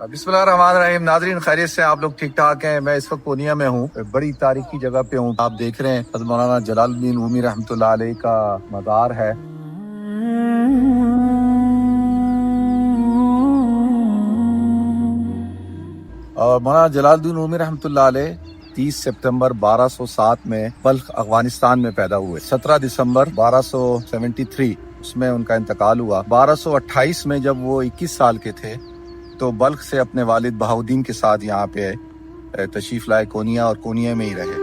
बिस्मिल्लाहिर्रहमानिर्रहीम। नाज़रीन खैरियत से आप लोग ठीक ठाक हैं। मैं इस वक्त पूर्णिया में हूँ, बड़ी तारीखी जगह पे हूँ। आप देख रहे हैं हज़रत मौलाना जलालुद्दीन रूमी रहमतुल्लाह अलैह का मज़ार है। और मौलाना जलालुद्दीन रूमी रहमतुल्लाह अलैह 30 सितंबर 1207 में बल्ख अफगानिस्तान में पैदा हुए। 17 दिसंबर 1273 उसमें उनका इंतकाल हुआ। 1228 में जब वो 21 साल के थे तो बल्ख से अपने वालिद बहाउद्दीन के साथ यहाँ पे तशरीफ लाए कोनिया, और कोनिया में ही रहे।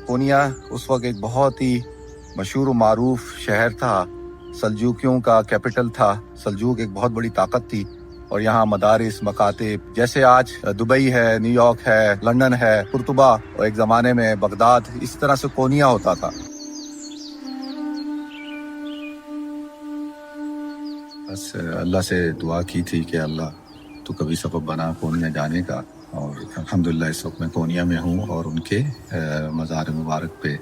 कोनिया उस वक्त एक बहुत ही मशहूर व मारूफ शहर था, सल्जूकियों का कैपिटल था। सल्जूक एक बहुत बड़ी ताकत थी और यहाँ मदारिस, मकातिब, जैसे आज दुबई है, न्यूयॉर्क है, लंदन है, कुर्तुबा, और एक ज़माने में बगदाद, इस तरह से कोनिया होता था। बस अल्लाह से दुआ की थी कि अल्लाह तो कभी सबब बना कोनिया जाने का, और अल्हम्दुलिल्लाह इस वक्त मैं कोनिया में हूँ और उनके मज़ार मुबारक पे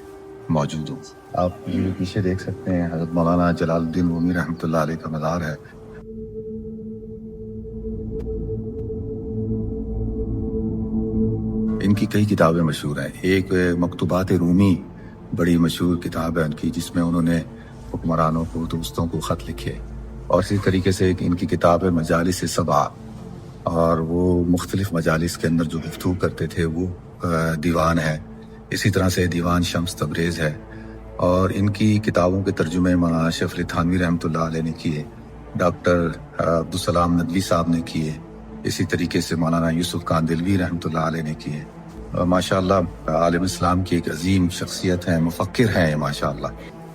मौजूद हूँ। आप ये पीछे देख सकते हैं हज़रत मौलाना जलालुद्दीन रूमी रहमतुल्लाह अलैह का मज़ार है। इनकी कई किताबें मशहूर हैं। एक मकतूबात रूमी बड़ी मशहूर किताब है उनकी, जिसमें उन्होंने हुक्मरानों को, दोस्तों को ख़त लिखे। और इसी तरीके से एक इनकी किताब है मजालिस सबा, और वो मुख्तलिफ मजालिस के अंदर जो गुफ्तगू करते थे वो दीवान है। इसी तरह से दीवान शम्स तबरेज़ है। और इनकी किताबों के तर्जुमे मौलाना अशरफ अली थानवी रहमतुल्लाह अलैह ने किए, डॉक्टर अब्दुलसलाम नदवी साहब ने किए, इसी तरीके से मौलाना यूसुफ कांदिलवी रहमतुल्लाह अलैह ने किए। माशाअल्लाह आलिम इस्लाम की एक अजीम शख्सियत है, मुफक्किर हैं माशाअल्लाह।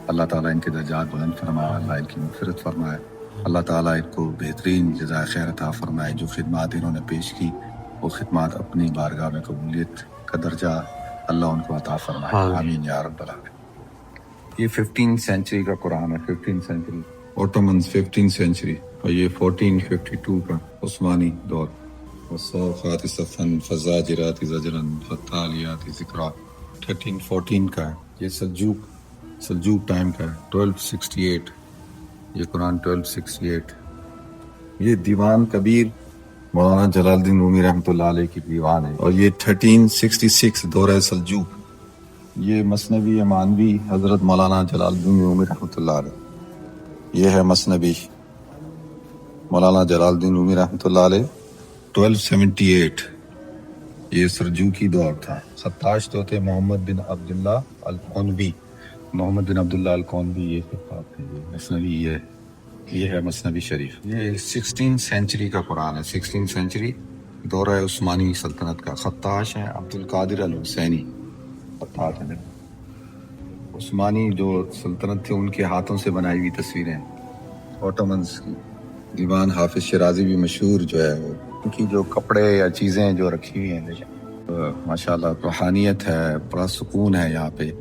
अल्लाह ताला इनके दर्जात बुलंद फरमाए, अल्लाह इनकी मग़फ़िरत फरमाए, अल्लाह ताला इनको बेहतरीन जज़ाए खैर अता फरमाए। जो खिदमात इन्होंने पेश की वो खिदमात अपनी बारगाह में कबूलियत का दर्जा अल्लाह उनको अता फरमाए, आमीन या रब्बल आलमीन। ये 15th सेंचुरी का कुरान है, 15th century, Ottomans 15th century, और ये 1452 का उस्मानी दौर। वस्साफ़ाति सफ़न फ़ज़ाजिराति ज़जरन फ़त्तालियाति ज़िक्रा 1314 का है। ये सल्जूक टाइम का है। 1268 ये कुरान 1268। ये दीवान कबीर मौलाना जलालुद्दीन रूमी रहमतुल्लाह अलैह की दीवान है। और ये 1366 दौर सल्जूक। ये मसनवी मानवी हज़रत मौलाना जलालुद्दीन रूमी रहमतुल्लाह अलैह। ये है मसनवी मौलाना जलालुद्दीन रूमी रहमतुल्लाह अलैह 1278। ये सल्जूकी दौर था। खत्ताश तो थे मोहम्मद बिन अब्दुल्लाह अल-कौनवी, मोहम्मद बिन अब्दुल्लाह अल-कौनवी, ये मसनवी, ये है मसनवी शरीफ। ये 16th सेंचुरी का कुरान है। 16th सेंचुरी दौर है उस्मानी सल्तनत का। खत्ताश हैं अब्दुल कादिर अल हुसैनी। खत्ताश हैं उस्मानी जो सल्तनत थे उनके हाथों से बनाई हुई तस्वीरें ओटोमन्स की। दीवान हाफिज शिराजी भी मशहूर जो है, उनकी जो कपड़े या चीज़ें जो रखी हुई हैं माशाल्लाह, रूहानियत है, बड़ा सुकून है यहाँ पे।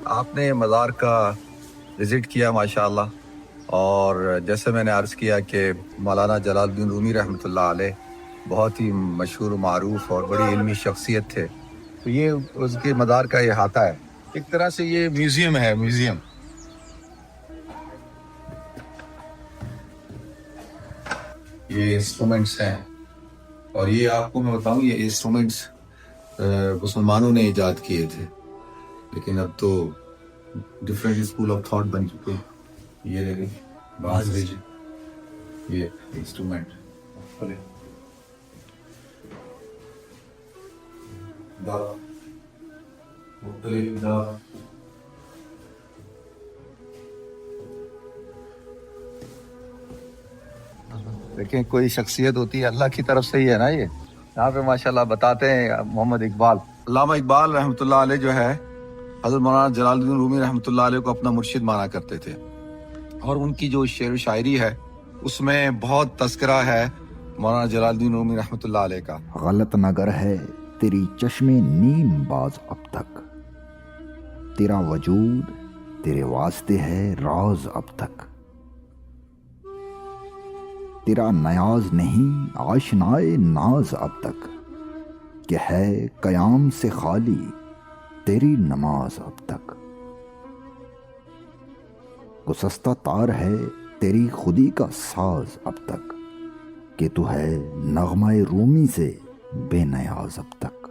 आपने मज़ार का विज़िट किया माशाअल्लाह, और जैसे मैंने अर्ज़ किया कि मौलाना जलालुद्दीन रूमी रहमतुल्लाह अलैह बहुत ही मशहूर मारूफ और बड़ी इल्मी शख्सियत थे। तो ये उसके मज़ार का अहाता है, एक तरह से ये म्यूज़ियम है, म्यूज़ियम। ये इंस्ट्रूमेंट्स हैं, और ये आपको मैं बताऊं, ये इंस्ट्रूमेंट्स मुसलमानों ने ईजाद किए थे, लेकिन अब तो डिफरेंट स्कूल ऑफ थॉट बन चुके हैं। ये देखें बांसुरी, ये इंस्ट्रूमेंट देखें, कोई शख्सियत होती है अल्लाह की तरफ से ही है ना। ये यहाँ पे माशाल्लाह बताते हैं मोहम्मद इकबाल, अल्लामा इकबाल रहमतुल्लाह अलैह जो है हज़रत मौलाना जलालुद्दीन रूमी रहमतुल्लाह अलैह को अपना मुर्शिद माना करते थे। और उनकी जो शेर व शायरी है उसमें बहुत तस्करा है مولانا جلال الدین رومی رحمۃ اللہ علیہ کا غلط نگر ہے تیری چشم نیم باز اب تک، تیرا وجود تیرے واسطے ہے راز اب تک، تیرا نیاز نہیں آشنائے ناز اب تک، کہ ہے قیام سے خالی تیری نماز اب تک، گسستہ تار ہے تیری خودی کا ساز اب تک، کہ تو ہے نغمہ رومی سے بے نیاز اب تک۔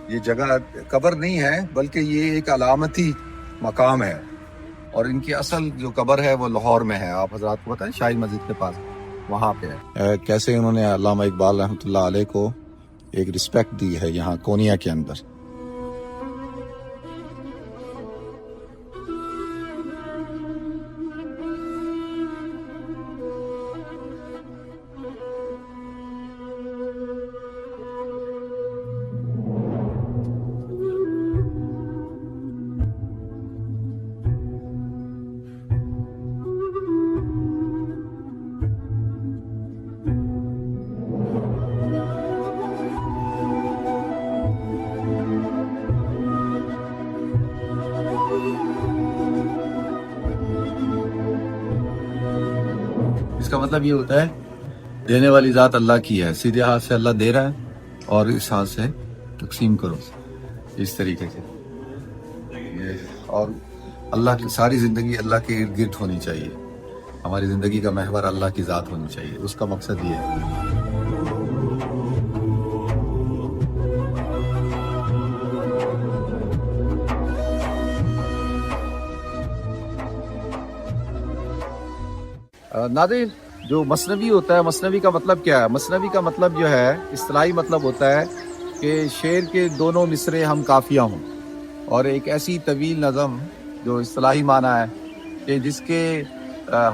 یہ جگہ قبر نہیں ہے بلکہ یہ ایک علامتی مقام ہے، اور ان کی اصل جو قبر ہے وہ لاہور میں ہے، آپ حضرات کو پتہ ہے شاہی مسجد کے پاس وہاں پہ ہے۔ کیسے انہوں نے علامہ اقبال رحمۃ اللہ علیہ کو ایک رسپیکٹ دی ہے یہاں کونیا کے اندر۔ اس کا مطلب یہ ہوتا ہے دینے والی ذات اللہ کی ہے، سیدھے ہاتھ سے اللہ دے رہا ہے اور اس ہاتھ سے تقسیم کرو، اس طریقے سے۔ اور اللہ کی ساری زندگی اللہ کے ارد گرد ہونی چاہیے، ہماری زندگی کا محور اللہ کی ذات ہونی چاہیے، اس کا مقصد یہ ہے۔ ناظرین، جو مثنوی ہوتا ہے، مثنوی کا مطلب کیا ہے؟ مثنوی کا مطلب جو ہے اصطلاحی مطلب ہوتا ہے کہ شعر کے دونوں مصرے ہم قافیہ ہوں، اور ایک ایسی طویل نظم جو اصطلاحی معنی ہے کہ جس کے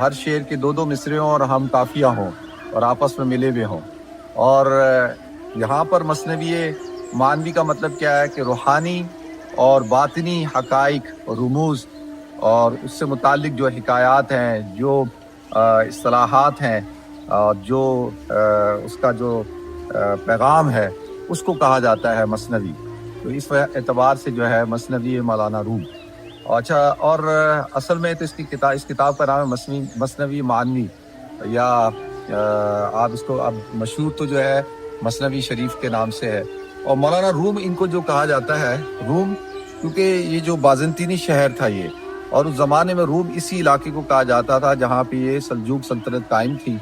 ہر شعر کے دو مصرے ہوں اور ہم قافیہ ہوں اور آپس میں ملے ہوئے ہوں۔ اور یہاں پر مثنوی معنوی کا مطلب کیا ہے کہ روحانی اور باطنی حقائق اور رموز اور اس سے متعلق جو حکایات ہیں، جو اصطلاحات ہیں، جو اس کا جو پیغام ہے، اس کو کہا جاتا ہے مثنوی۔ تو اس اعتبار سے جو ہے مثنوی مولانا روم۔ اچھا، اور اصل میں تو اس کتاب کا نام ہے مثنوی معنوی، یا آپ اس کو اب مشہور تو جو ہے مثنوی شریف کے نام سے ہے۔ اور مولانا روم ان کو جو کہا جاتا ہے، روم کیونکہ یہ جو بازنطینی شہر تھا یہ، اور اس زمانے میں روم اسی علاقے کو کہا جاتا تھا جہاں پہ یہ سلجوق سلطنت قائم تھی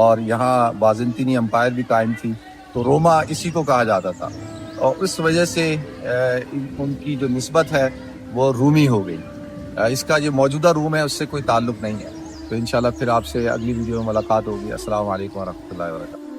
اور یہاں بازنطینی امپائر بھی قائم تھی، تو روما اسی کو کہا جاتا تھا، اور اس وجہ سے ان کی جو نسبت ہے وہ رومی ہو گئی۔ اس کا جو موجودہ روم ہے اس سے کوئی تعلق نہیں ہے۔ تو انشاءاللہ پھر آپ سے اگلی ویڈیو میں ملاقات ہوگی۔ السلام علیکم ورحمۃ اللہ وبرکاتہ۔